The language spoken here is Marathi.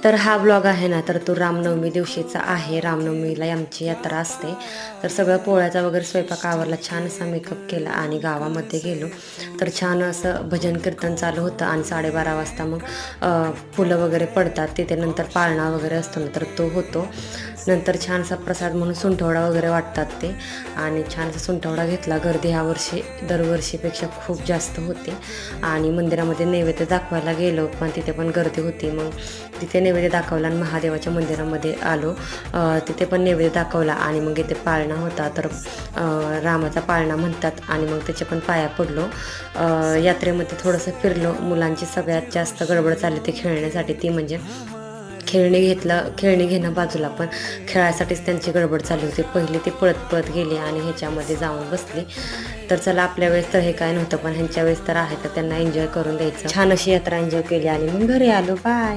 तर हा ब्लॉग आहे ना, तर तो रामनवमी दिवशीचा आहे. रामनवमीला आमची यात्रा असते. तर सगळं पोळ्याचा वगैरे स्वयंपाक आवरला, छान असा मेकअप केला आणि गावामध्ये गेलो. तर छान असं भजन कीर्तन चालू होतं आणि 12:30 वाजता मग फुलं वगैरे पडतात तिथे. नंतर पाळणा वगैरे असतो ना, तर तो होतो. नंतर छानसा प्रसाद म्हणून सुंठवडा वगैरे वाटतात ते, आणि छानसा सुंठवडा घेतला. गर्दी ह्या वर्षी दरवर्षीपेक्षा खूप जास्त होती आणि मंदिरामध्ये नैवेद्य दाखवायला गेलो, पण तिथे पण गर्दी होती. मग तिथे नैवेद्य दाखवला आणि महादेवाच्या मंदिरामध्ये आलो. तिथे पण नैवेद्य दाखवला आणि मग इथे पाळणा होता, तर रामाचा पाळणा म्हणतात, आणि मग त्याचे पण पाया पडलो. यात्रेमध्ये थोडंसं फिरलो. मुलांची सगळ्यात जास्त गडबड चालली ती खेळण्यासाठी, ती म्हणजे खेळणी घेणं बाजूला, पण खेळायसाठीच त्यांची गडबड चालली होती. पहिली ती पळत पळत गेली आणि ह्याच्यामध्ये जाऊन बसली. तर चला, आपल्या वेळेस तर हे काय नव्हतं, पण ह्यांच्या वेळेस तर आहे, तर त्यांना एन्जॉय करून द्यायचं. छान अशी यात्रा एन्जॉय केली आणि मग घरी आलो. बाय.